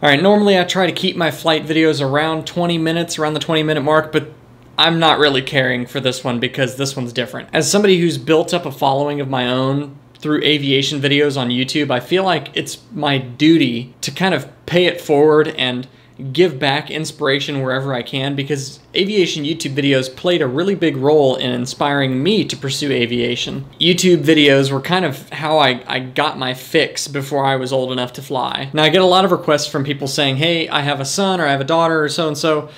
All right, normally I try to keep my flight videos around 20 minutes, around the 20-minute mark, but I'm not really caring for this one because this one's different. As somebody who's built up a following of my own through aviation videos on YouTube, I feel like it's my duty to kind of pay it forward and give back inspiration wherever I can, because aviation YouTube videos played a really big role in inspiring me to pursue aviation. YouTube videos were kind of how I got my fix before I was old enough to fly. Now I get a lot of requests from people saying, hey, I have a son or I have a daughter or so-and-so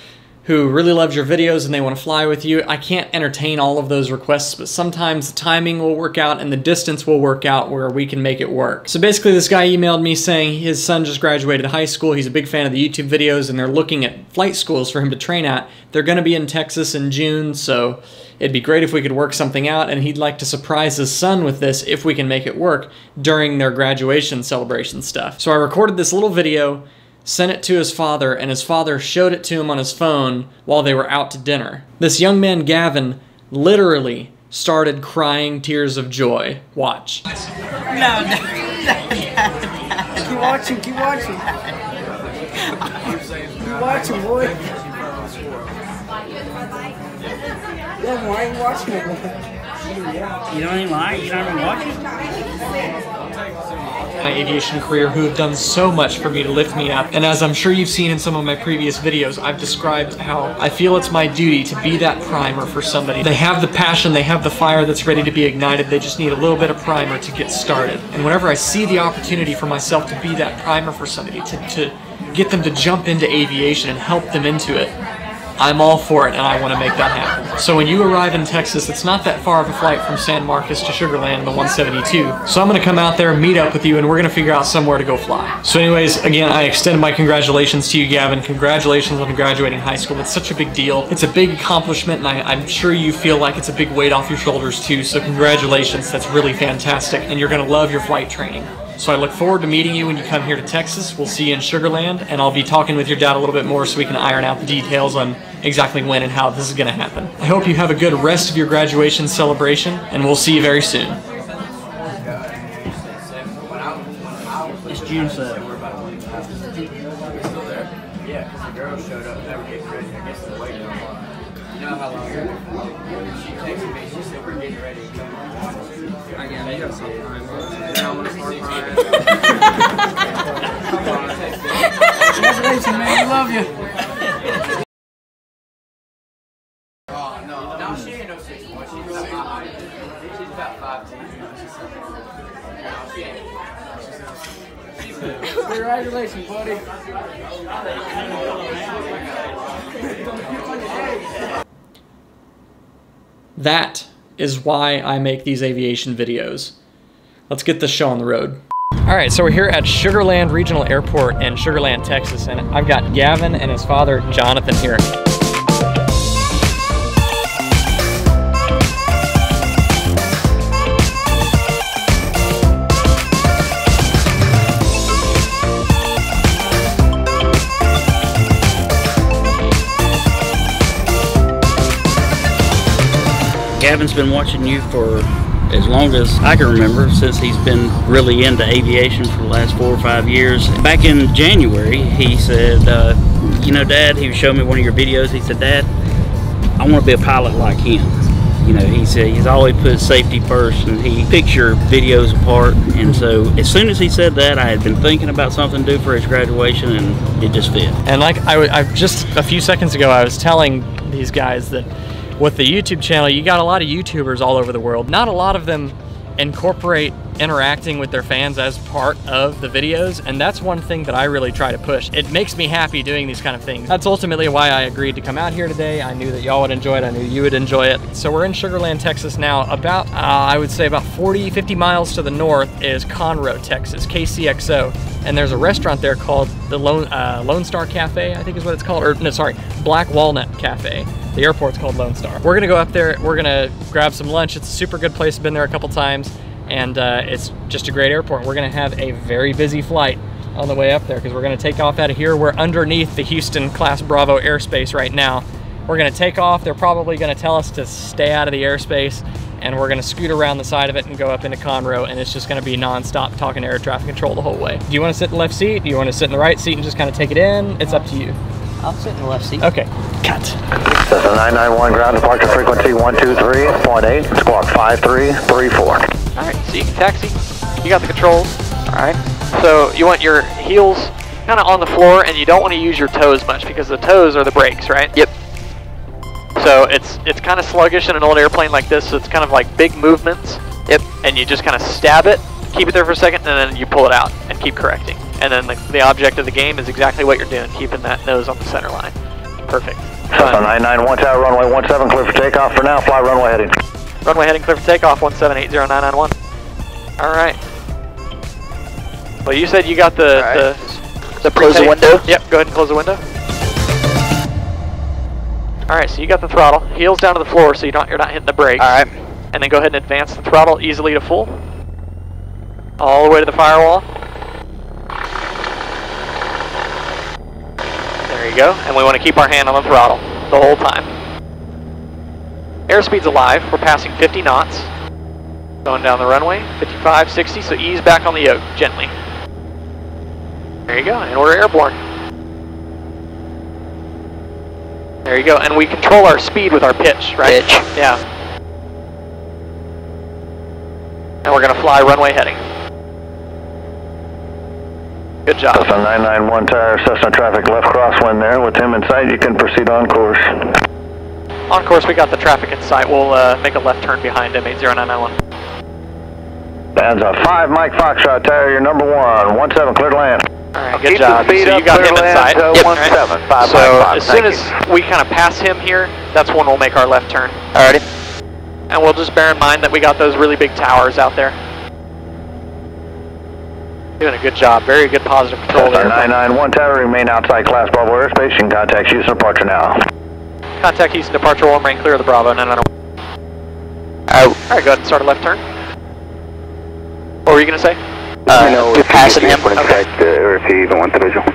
who really loves your videos and they want to fly with you. I can't entertain all of those requests, but sometimes the timing will work out and the distance will work out where we can make it work. So basically this guy emailed me saying his son just graduated high school, he's a big fan of the YouTube videos, and they're looking at flight schools for him to train at. They're gonna be in Texas in June, so it'd be great if we could work something out, and he'd like to surprise his son with this if we can make it work during their graduation celebration stuff. So I recorded this little video, sent it to his father, and his father showed it to him on his phone while they were out to dinner. This young man, Gavin, literally started crying tears of joy. Watch. No. Keep watching, keep watching. Keep watching, boy. Yeah, why are you watching it? You don't even like it? You don't even watch it? My aviation career who have done so much for me to lift me up. And as I'm sure you've seen in some of my previous videos, I've described how I feel it's my duty to be that primer for somebody. They have the passion, they have the fire that's ready to be ignited, they just need a little bit of primer to get started. And whenever I see the opportunity for myself to be that primer for somebody, to get them to jump into aviation and help them into it, I'm all for it, and I want to make that happen. So when you arrive in Texas, it's not that far of a flight from San Marcos to Sugar Land in the 172. So I'm going to come out there, meet up with you, and we're going to figure out somewhere to go fly. So anyways, again, I extend my congratulations to you, Gavin. Congratulations on graduating high school. It's such a big deal. It's a big accomplishment, and I'm sure you feel like it's a big weight off your shoulders too. So congratulations. That's really fantastic, and you're going to love your flight training. So I look forward to meeting you when you come here to Texas. We'll see you in Sugar Land, and I'll be talking with your dad a little bit more so we can iron out the details on exactly when and how this is going to happen. I hope you have a good rest of your graduation celebration, and we'll see you very soon. It's June 7th. Yeah, because the girl showed up, they were getting ready. I guess they're waiting on her. You know how long she texted me, she said we're getting ready to come on. I got you got some time. I want to start crying. Congratulations, man. I love you. No, she ain't no 6'1". She's about my height. She's about 5'2". No, she ain't. Congratulations, buddy. That is why I make these aviation videos. Let's get this show on the road. All right, so we're here at Sugar Land Regional Airport in Sugar Land, Texas, and I've got Gavin and his father, Jonathan, here. Gavin's been watching you for as long as I can remember, since he's been really into aviation for the last 4 or 5 years. Back in January, he said, you know, Dad, he was showing me one of your videos. He said, Dad, I want to be a pilot like him. You know, he said he's always put safety first, and he picks your videos apart. And so as soon as he said that, I had been thinking about something to do for his graduation, and it just fit. And like I just a few seconds ago, I was telling these guys that with the YouTube channel, you got a lot of YouTubers all over the world. Not a lot of them incorporate interacting with their fans as part of the videos, and that's one thing that I really try to push. It makes me happy doing these kind of things. That's ultimately why I agreed to come out here today. I knew that y'all would enjoy it. I knew you would enjoy it. So we're in Sugar Land, Texas now. About, I would say about 40, 50 miles to the north is Conroe, Texas, KCXO. And there's a restaurant there called the Lone Star Cafe, I think is what it's called. Or no, sorry, Black Walnut Cafe. The airport's called Lone Star. We're gonna go up there, we're gonna grab some lunch. It's a super good place, I've been there a couple times, and it's just a great airport. We're gonna have a very busy flight on the way up there because we're gonna take off out of here. We're underneath the Houston Class Bravo Airspace right now. We're gonna take off. They're probably gonna tell us to stay out of the airspace, and we're gonna scoot around the side of it and go up into Conroe, and it's just gonna be non-stop talking air traffic control the whole way. Do you wanna sit in the left seat? Do you wanna sit in the right seat and just kind of take it in? It's up to you. I'll sit in the left seat. Okay, cut. Cessna 991 ground departure frequency 123.8, squawk 5334. All right, so you can taxi. You got the controls. All right. So you want your heels kind of on the floor, and you don't want to use your toes much because the toes are the brakes, right? Yep. So it's kind of sluggish in an old airplane like this, so it's kind of like big movements. Yep. And you just kind of stab it, keep it there for a second, and then you pull it out and keep correcting. And then the object of the game is exactly what you're doing, keeping that nose on the center line. Perfect. Cessna 991 tower, runway 17, clear for takeoff for now, fly runway heading. Runway heading clear for takeoff, 1780991. All right. Well, you said you got the close the window? Yep, go ahead and close the window. All right, so you got the throttle. Heels down to the floor so you're not hitting the brakes. All right. And then go ahead and advance the throttle easily to full. All the way to the firewall. There you go. And we want to keep our hand on the throttle the whole time. Airspeed's alive. We're passing 50 knots. Going down the runway, 55, 60, so ease back on the yoke gently. There you go, and we're airborne. There you go, and we control our speed with our pitch, right? Pitch. Yeah. And we're gonna fly runway heading. Good job. Cessna 991 tower, Cessna traffic left crosswind there. With him in sight, you can proceed on course. On course, we got the traffic in sight. We'll make a left turn behind him, 80991. Bands a 5 Mike Foxtrot tower, your number 1, 17 clear to land. Alright, good job. So you got him in sight. Yep. 17, 5, so as soon as we kind of pass him here, that's when we'll make our left turn. Alrighty. And we'll just bear in mind that we got those really big towers out there. Doing a good job. Very good positive control there. 991 tower, remain outside class Bravo airspace. You can contact Houston departure now. Contact Houston departure, will remain clear of the Bravo. No. Alright, go ahead and start a left turn. What were you going to say? We're passing him. Okay. Or if you even want the visual.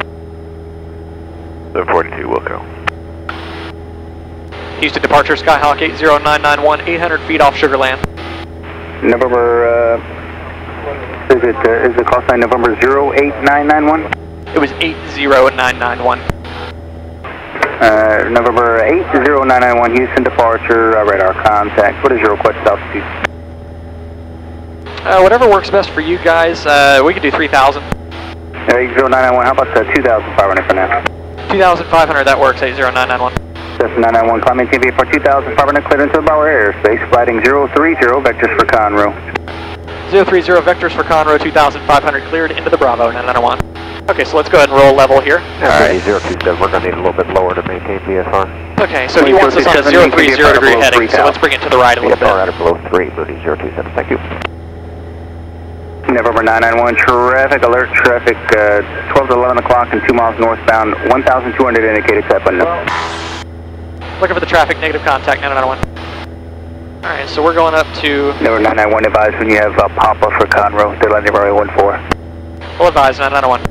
742 will go. Houston departure, Skyhawk 80991, 800 feet off Sugar Land. November, is the call sign November 08991? It was 80991. November 80991, Houston departure, radar contact. What is your request altitude? Whatever works best for you guys. We could do 3,000. 80991, how about 2,500 for now? 2,500, that works, 80991. Cessna 991, climbing TV for 2,500, cleared into the Bravo airspace, flighting 030, vectors for Conroe. 030, vectors for Conroe, 2,500, cleared into the Bravo, 991. Okay, so let's go ahead and roll level here. Alright. 027, we're going to need a little bit lower to maintain VFR. Okay, so he wants us on a 030 degree heading, so let's bring it to the right a little bit. VFR at below 3, Moody 027, thank you. November 991 traffic, alert traffic, 12 to 11 o'clock and 2 miles northbound, 1,200 indicated set window. Looking for the traffic, negative contact, 991. Alright, so we're going up to... Number 991, advise when you have Papa for Conroe, deadline runway 14. We'll advise, 991.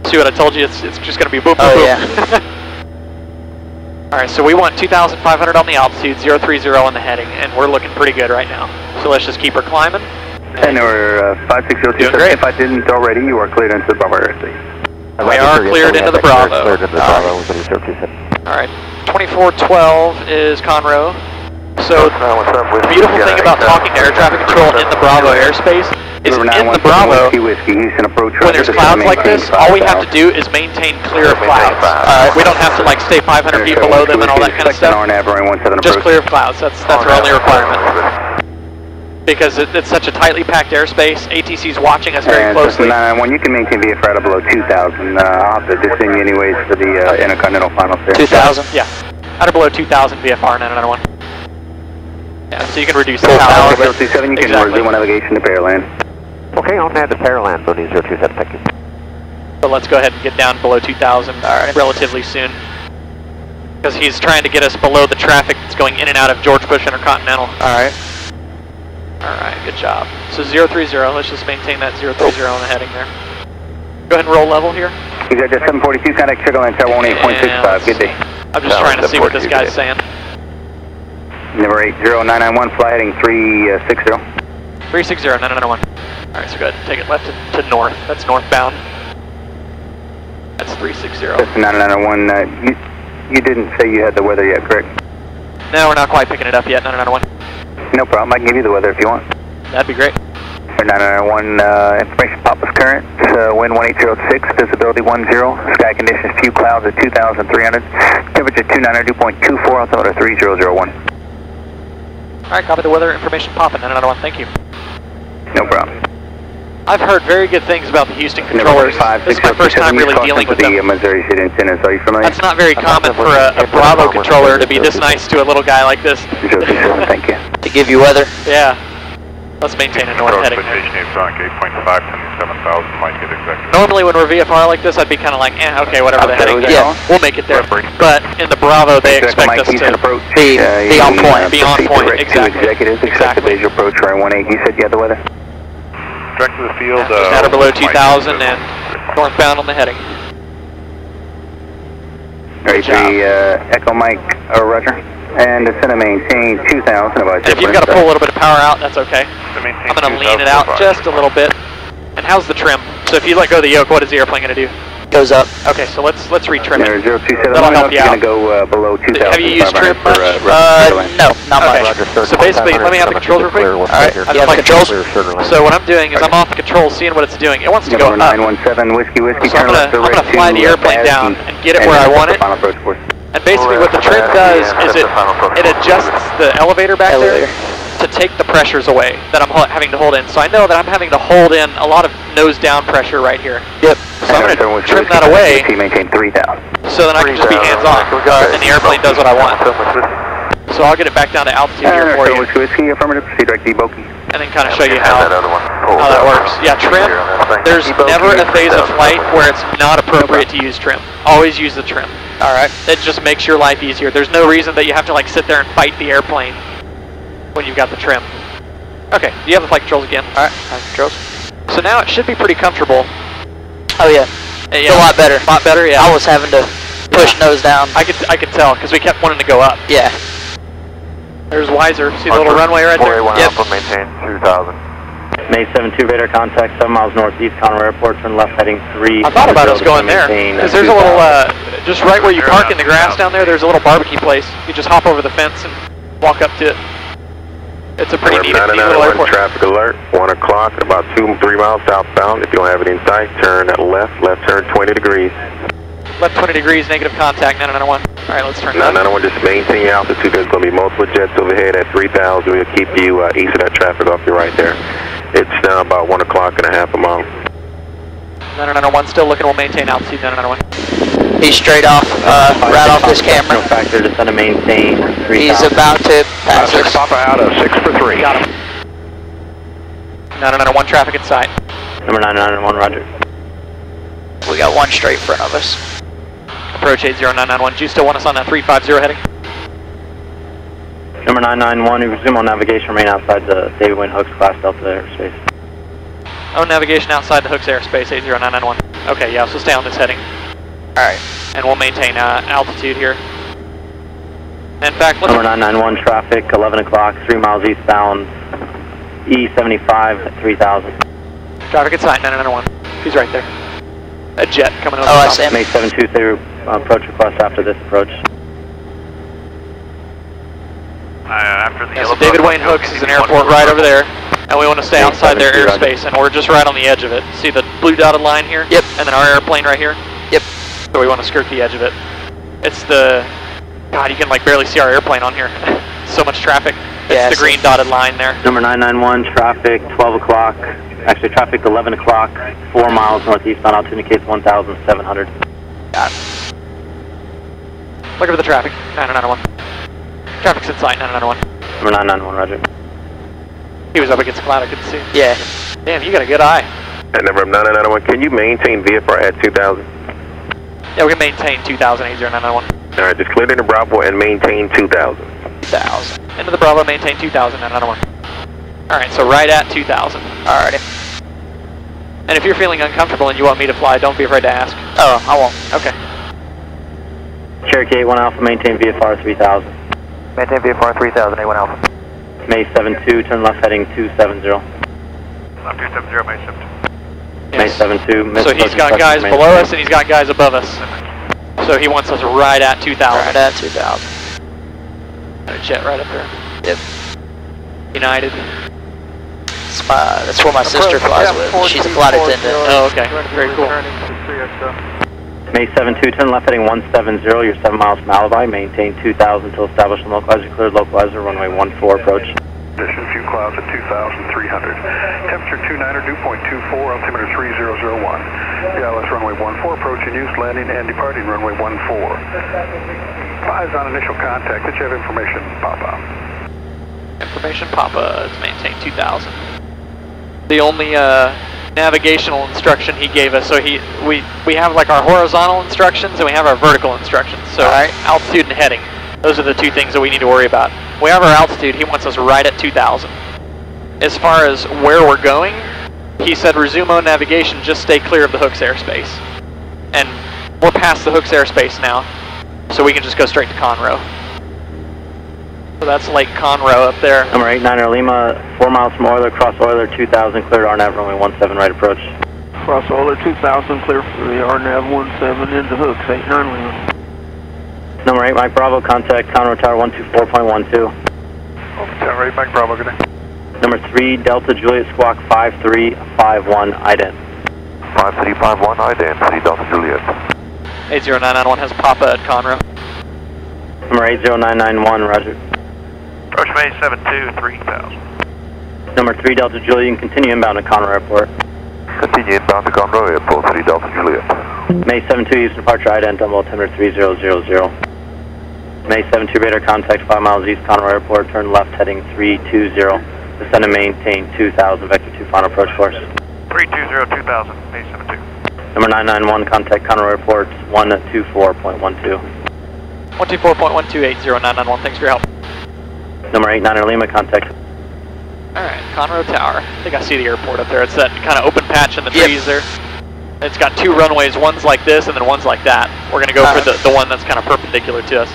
See what I told you, it's just going to be boop, boop, Oh, boop. yeah. Alright, so we want 2,500 on the altitude, 030 on the heading, and we're looking pretty good right now. So let's just keep her climbing. And we're 56027, if I didn't already, you are cleared into the Bravo airspace. We are cleared into the Bravo. Cleared into the Bravo, Alright, 2412 is Conroe. So, the beautiful thing about talking to air traffic control in the Bravo airspace is in the Bravo, when there's clouds like this, all we have to do is maintain clear of clouds. We don't have to like stay 500 feet below them and all that kind of stuff. Just clear of clouds, that's our only requirement. Because it's such a tightly packed airspace, ATC's watching us very closely. When you can maintain VFR below 2,000, I'll have to just send you anyways for the intercontinental finals there. 2,000? Yeah. Out of below 2,000 VFR, 991. Yeah, so you can reduce the power. 027, you can resume navigation to Pearland. Okay, on that to Pearland, Moody 027, thank you. But let's go ahead and get down below 2,000 relatively soon. Because he's trying to get us below the traffic that's going in and out of George Bush Intercontinental. Alright. Alright, good job. So 030, let's just maintain that 030 on the heading there. Go ahead and roll level here. You got just 742, contact Sugar Land Tower 18.65, good day. I'm just trying to see what this guy's saying. Number 80991, fly heading 360. 360, 991. Alright, so go ahead and take it left to north. That's northbound. That's 360. That's 991. You didn't say you had the weather yet, correct? No, we're not quite picking it up yet, 991. No problem, I can give you the weather if you want. That'd be great. 991, information pop is current, wind 1806, visibility 10, sky conditions few clouds at 2,300, temperature 292.24, altimeter 3001. Alright, copy the weather information popping, 991, thank you. No problem. I've heard very good things about the Houston controllers. This is my first time really dealing with them. The Missouri City antennas, are you familiar? That's not very common for a Bravo controller to be this nice to a little guy like this. 027, thank you. To give you weather? Yeah. Let's maintain a north heading there. Normally when we're VFR like this, I'd be kind of like, okay, whatever the heading. Yeah, we'll make it there. But in the Bravo, they expect us to be on point. Be on point, exactly. Executives, exactly. Visual approach, running 18. You said you had the weather? Direct to the field. Just at or below 2,000 and northbound on the heading. Ready, Echo Mike, Roger. And descend and maintain 2,000. And if you've got to pull a little bit of power out, that's okay. I'm going to lean it out just a little bit. And how's the trim? So if you let go of the yoke, what is the airplane going to do? Goes up. Okay, so let's retrim it. 027. That'll help you out. Going to go below 2,000. Have you used trim much? No, not much. So basically, let me have the controls real quick. Alright, you have the controls? So what I'm doing is I'm off the controls, seeing what it's doing. It wants to go up. 917, whiskey, So I'm going to fly the airplane down and get it where I want it. And basically what the trim does is it adjusts the elevator back there to take the pressures away that I'm having to hold in. So I know that I'm having to hold in a lot of nose down pressure right here. Yep. So I'm going to trim that away maintain 3,000. so then I can just be hands on and the airplane does what I want. So I'll get it back down to altitude here for you. Whiskey, affirmative, proceed direct debogey. And then kind of show you how that works. Yeah, trim, there's never a phase of flight where it's not appropriate to use trim. Always use the trim. Alright, it just makes your life easier. There's no reason that you have to like sit there and fight the airplane when you've got the trim. Okay, do you have the flight controls again? Alright, flight controls. So now it should be pretty comfortable. Oh yeah, it's a lot better. A lot better, yeah. I was having to push nose down. I could tell, because we kept wanting to go up. Yeah. There's Wiser. See the little runway right there? Yep. Alpha, maintain 2,000. May 72 radar contact, 7 miles northeast, Conroe Airport, turn left heading 3. I thought about us going there, because there's a little, just right where you park in the grass down there, there's a little barbecue place. You just hop over the fence and walk up to it. It's a pretty neat little airport. Traffic alert, 1 o'clock, about 2-3 miles southbound. If you don't have it in sight, turn left turn 20 degrees. Left 20 degrees, negative contact, 991. Alright, let's turn left. 991, just maintain your altitude. There's going to be multiple jets overhead at 3,000. We'll keep you east of that traffic off your right there. It's now about 1 o'clock and a half a mile. 991, still looking, we'll maintain altitude, 991. He's straight off, right off this camera. Factor, descend and maintain 3,000. He's about to pass us. Papa out of 6 for 3. Got him. 991, traffic in sight. Number 991, roger. We got one straight front of us. Approach 80991. Do you still want us on that 350 heading? Number 991, we resume on navigation, remain outside the David Wynn Hooks Class Delta airspace. Oh, navigation outside the Hooks airspace, 80991. Okay, yeah, so stay on this heading. Alright, and we'll maintain altitude here. In fact, Number 991, traffic, 11 o'clock, 3 miles eastbound, E75 at 3,000. Traffic in sight, 991. He's right there. A jet coming over. Oh, I see him. May 72, say approach request after this approach. So David Wayne Hooks is an airport right over there, and we want to stay outside their airspace, and we're just right on the edge of it. See the blue dotted line here? Yep. And then our airplane right here? Yep. So we want to skirt the edge of it. It's the, God, you can like barely see our airplane on here. So much traffic. It's the green dotted line there. Number 991, traffic, 12 o'clock, actually traffic 11 o'clock, 4 miles northeastbound, altitude indicates 1,700. Got it. Look at the traffic, 991. Traffic's in sight, 991. Number 991, roger. He was up against the cloud, I couldn't see him. Yeah. Damn, you got a good eye. At number 991, can you maintain VFR at 2,000? Yeah, we can maintain 2,000, 80991. Alright, just clear into Bravo and maintain 2,000. 2,000. Into the Bravo, maintain 2,000, 991. Alright, so right at 2,000. Alrighty. And if you're feeling uncomfortable and you want me to fly, don't be afraid to ask. Oh, I won't. Okay. Cherokee 81 Alpha, maintain VFR 3,000. Maintain VFR 3000, A1 Alpha. May 72, turn left heading 270. I'm 270, May 72. May 72. So he's got guys below us and he's got guys above us. So he wants us right at 2,000. Right at 2,000. Got a jet right up there. Yep. United. That's where my sister flies with. She's a flight attendant. Oh, okay. Very cool. May 72, turn left heading 170, you're 7 miles from Alibi, maintain 2,000 until established and localizer, cleared localizer, runway 14 approach. Conditions, few clouds at 2,300. Temperature 29 or dew point 24, altimeter 3001. Yeah, that's runway 14, approaching use, landing and departing runway 14. Eyes on initial contact, did you have information, Papa? Information Papa to maintain 2,000. The only navigational instruction he gave us, so we have like our horizontal instructions and we have our vertical instructions. So altitude and heading, those are the two things that we need to worry about. We have our altitude, he wants us right at 2,000. As far as where we're going, he said resume on navigation, just stay clear of the Hooks airspace. And we're past the Hooks airspace now, so we can just go straight to Conroe. So that's Lake Conroe up there. Number 89er Lima, 4 miles from Euler, cross Euler, 2,000, cleared RNAV, runway 17, right approach. Cross Euler 2000, clear for the RNAV 17 into Hooks, 89 Lima. Number 8, Mike Bravo, contact Conroe Tower 124.12. Tower 8, Mike Bravo, good day. Number 3, Delta Juliet Squawk 5351, ident. 5351, ident, 3 Delta Juliet. 80991 has Papa at Conroe. Number 80991, roger. Approach May 72, 3000. Number 3, Delta Juliet, you can continue inbound to Conroe Airport. Continue inbound to Conroe Airport, 3 Delta Juliet. May 72, Houston departure ident on altimeter 3000. May 72, radar contact 5 miles east Conroe Airport, turn left heading 320. Descend and maintain 2,000, vector 2 final approach course. 320, 2000, May 72. Number 991, contact Conroe Airport 124.12. 124.1280991, thanks for your help. Number 89er Lima, contact. Alright, Conroe Tower. I think I see the airport up there. It's that kind of open patch in the trees there. It's got two runways, one's like this and then one's like that. We're going to go for the one that's kind of perpendicular to us.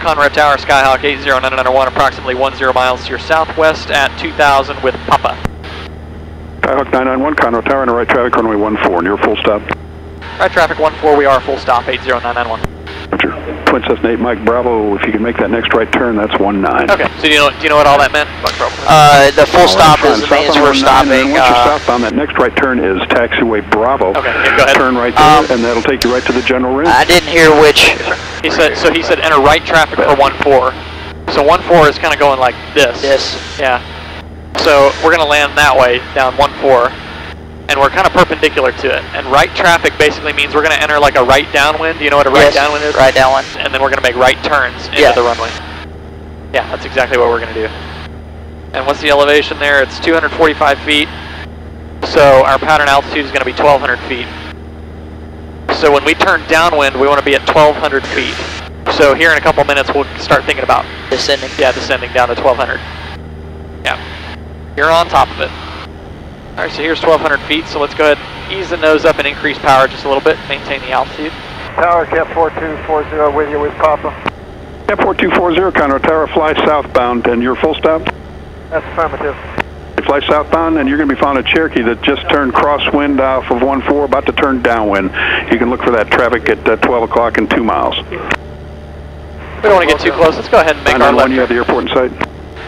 Conroe Tower, Skyhawk 80991, approximately 10 miles to your southwest at 2,000 with Papa. Skyhawk 991, Conroe Tower, and a right traffic runway 14, near full stop. Right traffic 14, we are full stop, 80991. Roger. Twin Cessna 8, Mike Bravo, if you can make that next right turn, that's 19. Okay, so do you know what all that meant? The full stop means we're stopping. Once you're southbound, that next right turn is taxiway Bravo. Okay, yeah, go ahead. Turn right there, and that'll take you right to the general range. I didn't hear which. He said enter right traffic for 14. So 14 is kind of going like this. Yeah. So we're going to land that way, down 14. And we're kind of perpendicular to it. And right traffic basically means we're going to enter like a right downwind. Do you know what a right downwind is? Right downwind. And then we're going to make right turns into the runway. Yeah, that's exactly what we're going to do. And what's the elevation there? It's 245 feet. So our pattern altitude is going to be 1,200 feet. So when we turn downwind, we want to be at 1,200 feet. So here in a couple minutes, we'll start thinking about descending. Yeah, descending down to 1,200. Yeah, you're on top of it. All right, so here's 1,200 feet. So let's go ahead, ease the nose up and increase power just a little bit. Maintain the altitude. Tower, Cap 4240 with you with Papa. Cap 4240, Conroe Tower, fly southbound, and you're full stop? That's affirmative. You fly southbound, and you're going to be following a Cherokee that just turned crosswind off of 14, about to turn downwind. You can look for that traffic at 12 o'clock and 2 miles. We don't want to get too close. Let's go ahead and make our left. You have the airport in sight?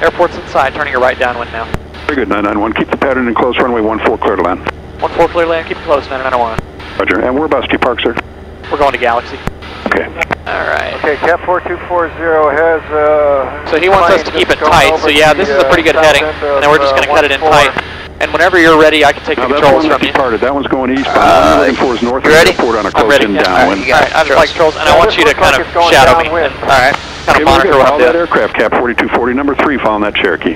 Airport's inside, turning it right downwind now. Very good, 991. Keep the pattern in close, runway 14, clear to land. 14 clear land, keep it close, 991. Roger. And whereabouts do you park, sir? We're going to Galaxy. Okay. Alright. Okay, Cap 4240 has so he wants us to keep it tight, so yeah, this is a pretty good heading, and then we're just going to cut it in tight. And whenever you're ready, I can take the controls from you. That one's going eastbound. What I'm looking for is north of the airport on a close-in downwind. Alright, I just like controls, and I want you to kind of shadow me. Alright, kind of monitor what I'm doing. That aircraft, Cap 4240, number 3, following that Cherokee.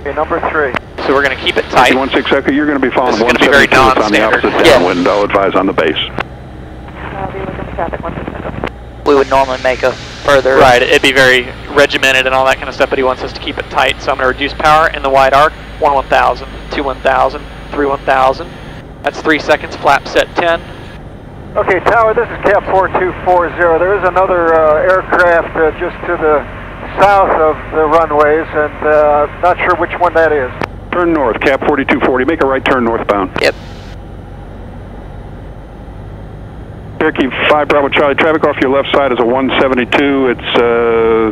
Okay, number 3. So we're going to keep it tight. 16 Echo, you're going to be following 172 on the opposite downwind. I'll advise on the base. We would normally make a further... Right, it'd be very regimented and all that kind of stuff, but he wants us to keep it tight. So I'm going to reduce power in the wide arc. 1-1000, 2-1000, 3-1000. That's 3 seconds, flap set 10. Okay, Tower, this is Cap 4240. There is another aircraft just to the south of the runways, and not sure which one that is. Turn north, Cap 4240. Make a right turn northbound. Yep. Cherokee 5 Bravo Charlie, traffic off your left side is a 172. It's,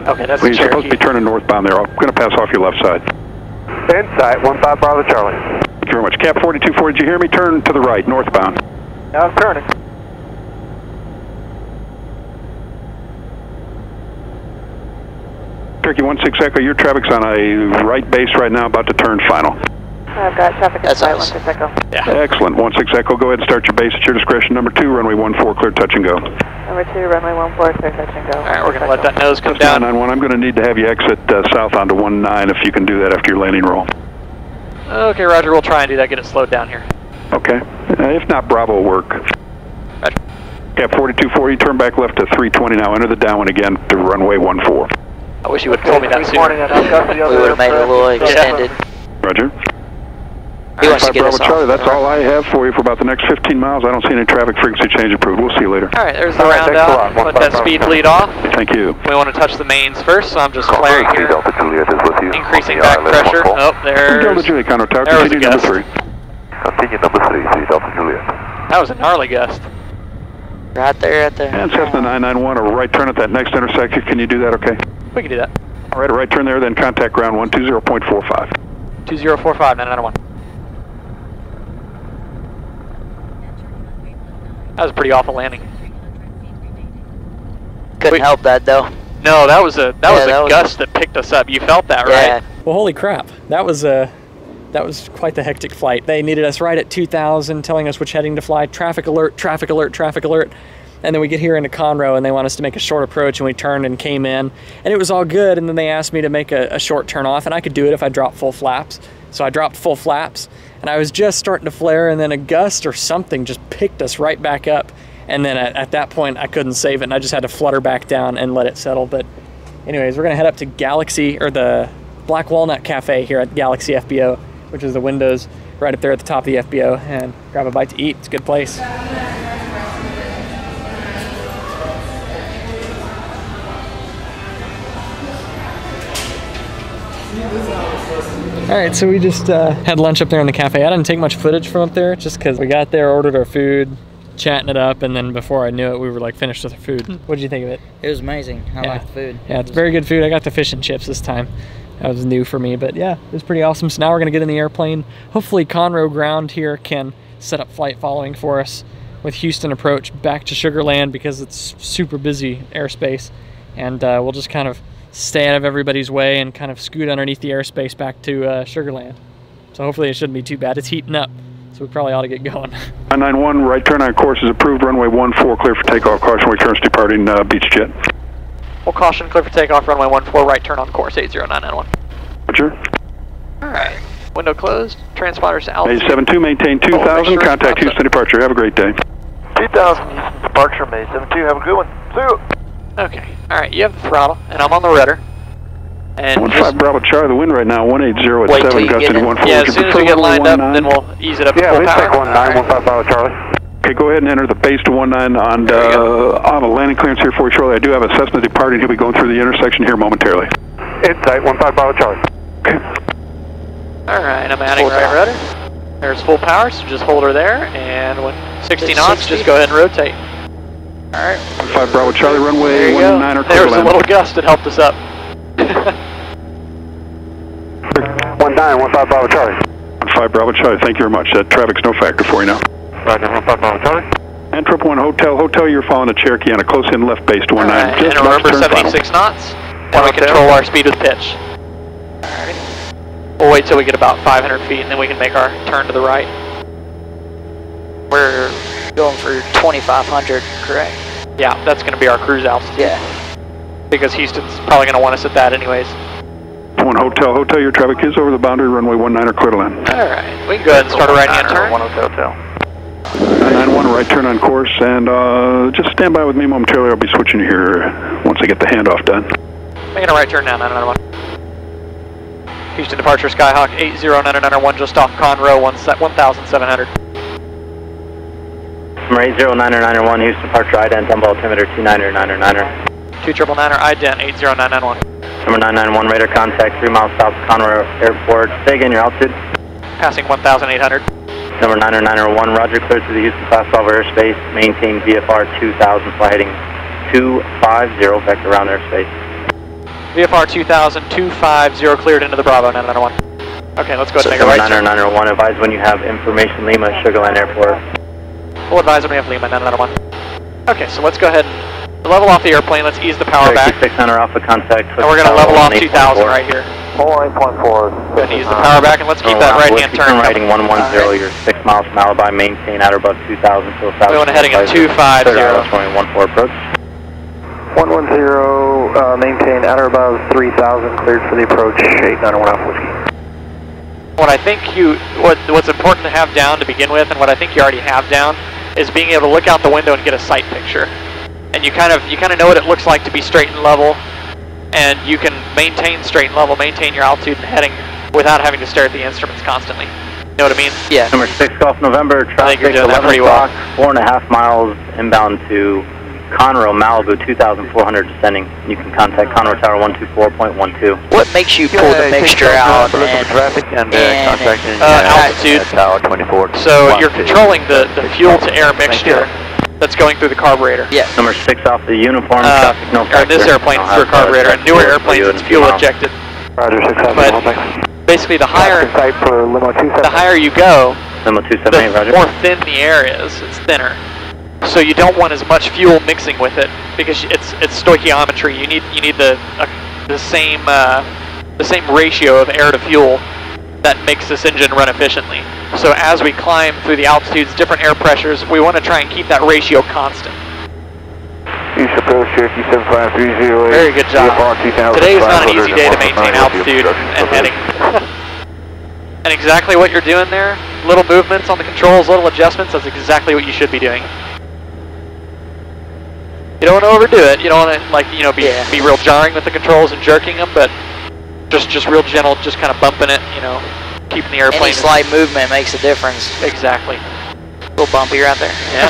okay, that's you're supposed to be turning northbound there. I'm going to pass off your left side. Insight, 15 Bravo Charlie. Thank you very much. Cap 4240, did you hear me? Turn to the right, northbound. Now I'm turning. Cherokee 16 Echo, your traffic's on a right base right now, about to turn final. I've got traffic at That's 16 Echo. Yeah. Excellent. 16 Echo, go ahead and start your base at your discretion. Number 2, runway 14, clear touch and go. Number 2, runway 14, clear touch and go. All right, we're going to let that nose come down. 991, I'm going to need to have you exit south onto 19 if you can do that after your landing roll. Okay, Roger, we'll try and do that, get it slowed down here. Okay. If not, Bravo will work. Roger. Cap 4240, turn back left to 320 now. Enter the downwind again to runway 14. I wish you would have told me that sooner. We would have made it a little extended. Roger. He wants to get Bravo us off. Charlie, that's all I have for you for about the next 15 miles. I don't see any traffic frequency change approved. We'll see you later. All right, there's the round out. Let that speed bleed off. Thank you. We want to touch the mains first, so I'm just flaring here. Increasing back pressure. Oh, there's... Delta Juliet, Conroe Tower, there was a continue number gust. 3. Continue number 3, 3 Delta Juliet. That was a gnarly gust. Right there, right there. And Cessna 991, a right turn at that next intersection. Can you do that okay? We can do that. All right, a right turn there, then contact ground 120.45. 2045, 991. That was a pretty awful landing. Couldn't help that though. No, that was a gust that picked us up. You felt that, Yeah. right? Well, holy crap. That was quite the hectic flight. They needed us right at 2000, telling us which heading to fly. Traffic alert, traffic alert, traffic alert. And then we get here into Conroe and they want us to make a short approach, and we turned and came in. And it was all good, and then they asked me to make a short turn off, and I could do it if I dropped full flaps. So I dropped full flaps, and I was just starting to flare, and then a gust or something just picked us right back up. And then at that point, I couldn't save it, and I just had to flutter back down and let it settle. But anyways, we're gonna head up to Galaxy, or the Black Walnut Cafe here at Galaxy FBO, which is the windows right up there at the top of the FBO, and grab a bite to eat. It's a good place. All right, so we just had lunch up there in the cafe. I didn't take much footage from up there just because we got there, ordered our food, chatting it up, and then before I knew it, we were like finished with our food. What did you think of it? It was amazing. I liked the food. Yeah, it's very good food. I got the fish and chips this time. That was new for me, but yeah, it was pretty awesome. So now we're gonna get in the airplane. Hopefully Conroe ground here can set up flight following for us with Houston approach back to Sugar Land because it's super busy airspace, and we'll just kind of stay out of everybody's way and kind of scoot underneath the airspace back to Sugar Land. So hopefully it shouldn't be too bad. It's heating up, so we probably ought to get going. 991, right turn on course is approved. Runway 14, clear for takeoff. Caution, returns departing Beach Jet. Full caution, clear for takeoff, runway 14, right turn on course, 80991. Roger. All right, window closed, transponders to altitude. 872, maintain 2000, contact Houston departure. Have a great day. 2000, Houston departure, May 72, have a good one. See you. Okay, all right, you have the throttle, and I'm on the rudder. And 15 Bravo Charlie, the wind right now, 180 at Wait till 7, you gusting get to in. 14. yeah, as soon as we get lined up, then we'll ease it up to full power. Yeah, 15 Bravo Charlie. Okay, go ahead and enter the base to 19 on a landing clearance here for you shortly. I do have a Cessna departing. He'll be going through the intersection here momentarily. Insight, 15 Bravo Charlie. Okay. All right, I'm adding right rudder. There's full power, so just hold her there, and when 60 knots, just go ahead and rotate. All right. 5 Bravo Charlie, runway There you go. 19 or There was a little gust that helped us up. 19, 15 Bravo Charlie. 5 Bravo Charlie, thank you very much. That traffic's no factor for you now. Roger, 15 Bravo Charlie. And 111 Hotel, you're following a Cherokee on a close in left base to 19. Right, Just and about to remember turn 76 final. knots, and we control our speed with pitch. Alrighty. We'll wait till we get about 500 feet, and then we can make our turn to the right. We're going for 2,500, correct? Yeah, that's going to be our cruise altitude. Yeah. Because Houston's probably going to want us at that anyways. 1 Hotel, your traffic is over the boundary, runway 19 or clear to land. Alright, we can go ahead and start a right-hand turn. 1 Hotel. 991, right turn on course, and just stand by with me momentarily. I'll be switching here once I get the handoff done. Making a right turn now, 991. Houston departure Skyhawk 80991 just off Conroe 1700. Number 80991, Houston departure ident on altimeter 299er. 2999er ident 80991. Number 991, radar contact 3 miles south of Conroe Airport. Say again your altitude. Passing 1,800. Number 991, roger, cleared through the Houston Class Bravo Airspace. Maintain VFR 2000, fly heading 250, vector around airspace. VFR 2000, 250, cleared into the Bravo 991. Okay, let's go ahead and make a right turn. 991, advise when you have information, Lima, Sugarland Airport. Full advise when we have Lima 991. Okay, so let's go ahead and level off the airplane. Let's ease the power back. 600 Alpha contact. And we're going to level off 2000 right here. 8.4. Go ahead and ease the power back, and let's keep that right hand turn. Riding 110, you're 6 miles from Alibi, maintain at or above 2000 till south. We want to heading at 250. 14 approach. 110, maintain at or above 3000, cleared for the approach, 891 Alpha Whiskey. What I think what's important to have down to begin with, and what I think you already have down, is being able to look out the window and get a sight picture. And you kind of know what it looks like to be straight and level, and you can maintain straight and level, maintain your altitude and heading without having to stare at the instruments constantly. You know what I mean? Yeah. Number 6 Golf November, traffic 11 o'clock, 4.5 miles inbound to Conroe, Malibu, 2,400 descending. You can contact Conroe Tower 124.12. What makes you pull the mixture out and traffic and contacting altitude? Tower 24. So you're controlling the fuel to air mixture that's going through the carburetor. Yeah. Number 6 off the uniform, traffic no factor. This airplane is through a carburetor, and newer airplanes it's fuel injected. Roger, 6 But basically the higher you go, the more thin the air is. It's thinner. So you don't want as much fuel mixing with it because it's stoichiometry. You need the same ratio of air to fuel that makes this engine run efficiently. So as we climb through the altitudes, different air pressures, we want to try and keep that ratio constant. Houston approach Cherokee 75308. Very good job. Today is not an easy day to maintain altitude and heading. And exactly what you're doing there, little movements on the controls, little adjustments, that's exactly what you should be doing. You don't want to overdo it. You don't want to be real jarring with the controls and jerking them, but just real gentle, just kind of bumping it, keeping the airplane. Any slight movement makes a difference. Exactly. A little bumpy right there. Yeah.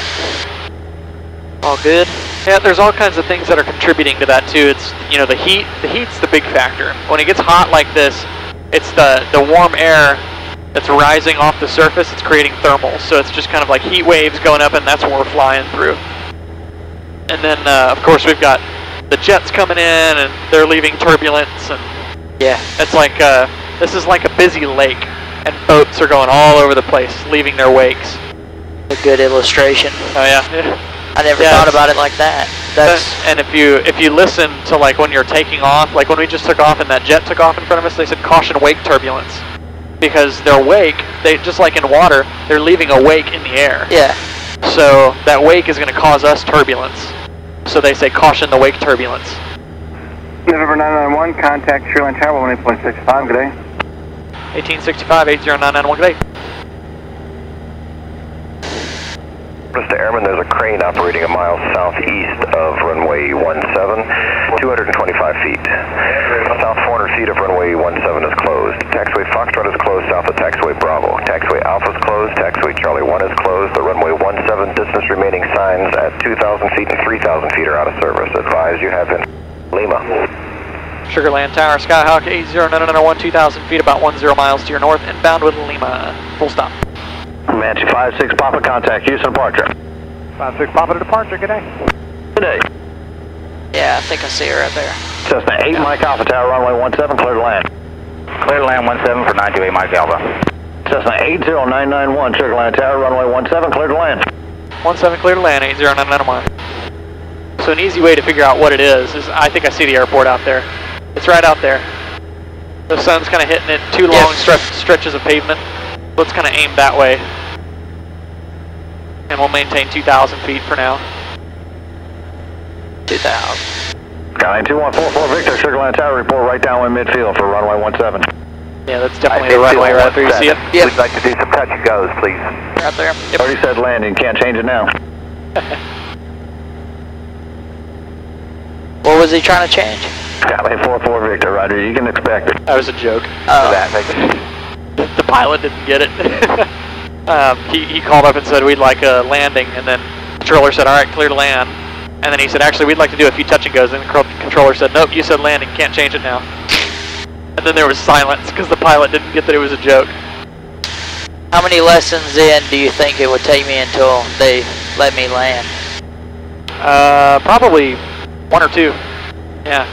All good. Yeah, there's all kinds of things that are contributing to that too. It's the heat. The heat's the big factor. When it gets hot like this, it's the warm air that's rising off the surface. It's creating thermals, so it's just kind of like heat waves going up, and that's what we're flying through. And then, of course, we've got the jets coming in, and they're leaving turbulence, and yeah, it's like this is like a busy lake, and boats are going all over the place, leaving their wakes. A good illustration. Oh yeah. I never thought about it like that. And if you listen to like when you're taking off, like when we just took off and that jet took off in front of us, they said caution wake turbulence, because their wake, they just like in water, they're leaving a wake in the air. Yeah. So that wake is going to cause us turbulence. So they say caution the wake turbulence. November 991, contact Sugarland Tower 18.65, good day. 1865, 80991, good day. Mr. Airman, there's a crane operating a mile southeast of runway 17, 225 feet. South 400 feet of runway 17 is closed. Taxiway Foxtrot is closed south of Taxiway Bravo. Taxiway Alpha is closed. Taxiway Charlie 1 is closed. The runway 17 distance remaining signs at 2,000 feet and 3,000 feet are out of service. Advise you have in Lima. Sugarland Tower, Skyhawk 80991, 2,000 feet, about 10 miles to your north, inbound with Lima. Full stop. Comanche 5-6 Papa, contact Houston departure. 5-6 Papa to departure, good day. Good day. Yeah, I think I see her right there. Cessna 8 Mike Alpha Tower, runway 17, clear to land. Clear to land 17 for 928 Mike Alpha. Cessna 80991, Sugarland Tower, runway 17, clear to land. 17 clear to land, 80991. So an easy way to figure out what it is I think I see the airport out there. It's right out there. The sun's kind of hitting it, two long stretches of pavement. Let's kind of aim that way. And we'll maintain 2,000 feet for now. 2,000. Skyline 2144 Victor, Sugarland Tower, report right downwind midfield for runway 17. Yeah, that's definitely the runway right there. You see it? Yep. We'd like to do some touch and goes, please. Right there. Yep. Already said landing, can't change it now. What was he trying to change? Skyline 44 Victor, Roger, you can expect it. That was a joke. Oh. The pilot didn't get it. He called up and said we'd like a landing, and then Controller said, all right, clear to land. And then he said, actually, we'd like to do a few touch and goes. And the controller said, nope, you said landing, can't change it now. And then there was silence because the pilot didn't get that it was a joke. How many lessons in do you think it would take me until they let me land? Probably 1 or 2. Yeah.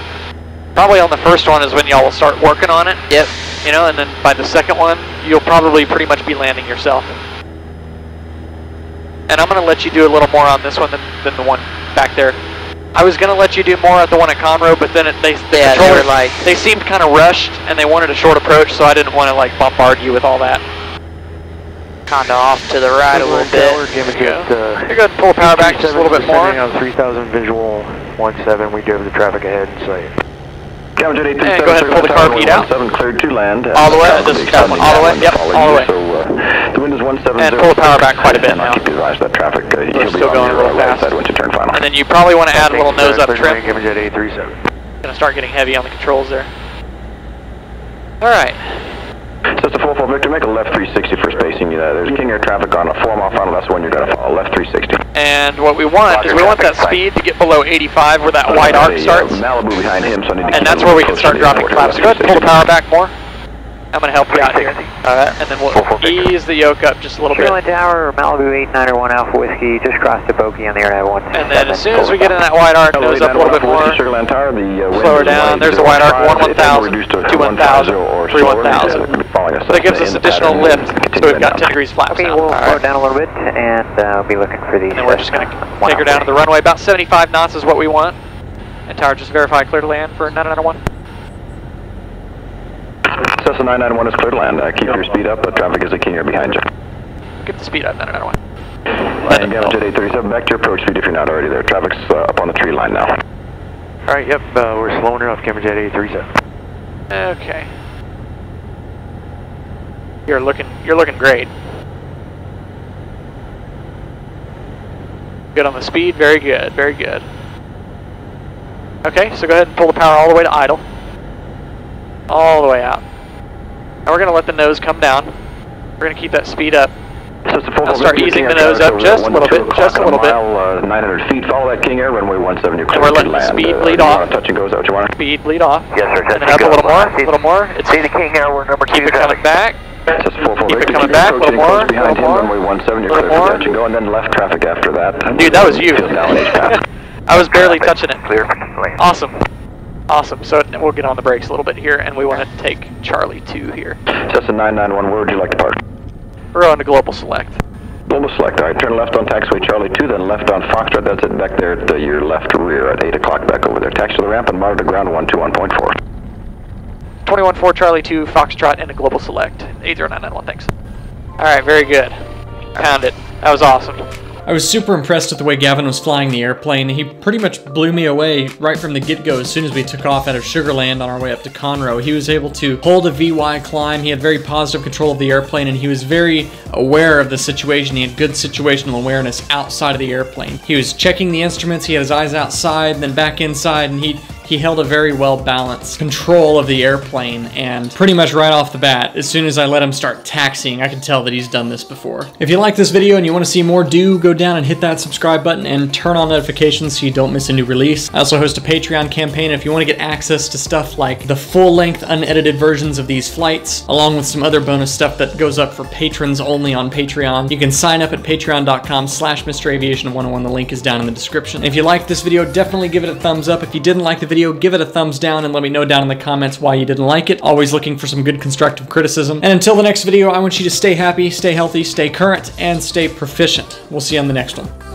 Probably on the first one is when y'all will start working on it. Yep. You know, and then by the second one, you'll probably pretty much be landing yourself. And I'm going to let you do a little more on this one than the one back there. I was going to let you do more at the one at Conroe, but then they were like, they seemed kind of rushed and they wanted a short approach, so I didn't want to like bombard you with all that. Kinda off to the right a little bit. You're good. Pull the power back just a little bit more. On 3000 visual 17, we drove the traffic ahead in sight. Go ahead and pull the car feet out. Cleared to land. All the way. All the way. Yep. All the way. The wind is 170. And pull the power back quite a bit now. Keep you advised of that traffic. We're still going a little fast. Once you turn final. And then you probably want to add a little nose up trim. Jet 837. Gonna start getting heavy on the controls there. All right. So it's a full Victor, make a left 360 for spacing. There's King Air traffic on a form off on, that's the one you're going to follow, left 360. And what we want is we want that speed to get below 85 where that wide arc starts. Malibu behind him, so I need to and that's where we can start dropping flaps. So go ahead and pull the power back more. I'm going to help you out here. Alright, and then we'll ease the yoke up just a little bit. Tower, Malibu 891 Alpha Whiskey, just crossed the bogey on the airnet 1. And then as soon as we get in that wide arc, nose up a little bit more. Slower down, there's the wide arc, 1-1000, 2-1000, 3-1000. So that gives us additional lift, so we've got 10 degrees flaps now. We'll slow down a little bit, and we'll be looking for these. And then we're just going to take her down to the runway. About 75 knots is what we want. And tower, just verify clear to land for 991. Cessna 991 is clear to land. Keep your speed up. Traffic is a King Air behind you. Get the speed up, 991. And Gavin Jet 837, back to your approach speed if you're not already there. Traffic's up on the tree line now. Alright, yep, we're slowing her off, Gavin Jet 837. Okay. You're looking great. Good on the speed, very good, very good. Okay, so go ahead and pull the power all the way to idle. All the way out. Now we're going to let the nose come down. We're going to keep that speed up. I'll start easing the nose up just a little bit, just a little bit. 900 feet, follow that King Air, runway 17, you're clear and we're letting the speed bleed off. Touch and go, is that what you want? Speed bleed off. Yes, sir. And then up a little more, It's see the King Air, we're number 2. Keep it coming back. Just Keep it coming back, a little more, behind him, runway 17, you're clear for touch and go, and then left traffic after that. Dude, that was you. I was barely touching it. Clear. Awesome. Awesome. So we'll get on the brakes a little bit here, and we want to take Charlie 2 here. Cessna 991, where would you like to park? We're on to Global Select. Global Select, alright, turn left on taxiway Charlie 2, then left on Foxtrot, that's it back there at your left rear at 8 o'clock back over there. Taxi to the ramp and monitor ground 121.4. 21-4 Charlie 2, Foxtrot, and a Global Select. 80991, thanks. Alright, very good. Pound it. That was awesome. I was super impressed with the way Gavin was flying the airplane. He pretty much blew me away right from the get-go as soon as we took off out of Sugar Land on our way up to Conroe. He was able to hold a VY climb, he had very positive control of the airplane, and he was very aware of the situation. He had good situational awareness outside of the airplane. He was checking the instruments, he had his eyes outside and then back inside, and he held a very well-balanced control of the airplane, and pretty much right off the bat, as soon as I let him start taxiing, I could tell that he's done this before. If you like this video and you want to see more, do go down and hit that subscribe button and turn on notifications so you don't miss a new release. I also host a Patreon campaign if you want to get access to stuff like the full-length unedited versions of these flights, along with some other bonus stuff that goes up for patrons only on Patreon. You can sign up at patreon.com/MrAviation101. The link is down in the description. If you liked this video, definitely give it a thumbs up. If you didn't like the video, give it a thumbs down and let me know down in the comments why you didn't like it. Always looking for some good constructive criticism. And until the next video, I want you to stay happy, stay healthy, stay current, and stay proficient. We'll see you on the next one.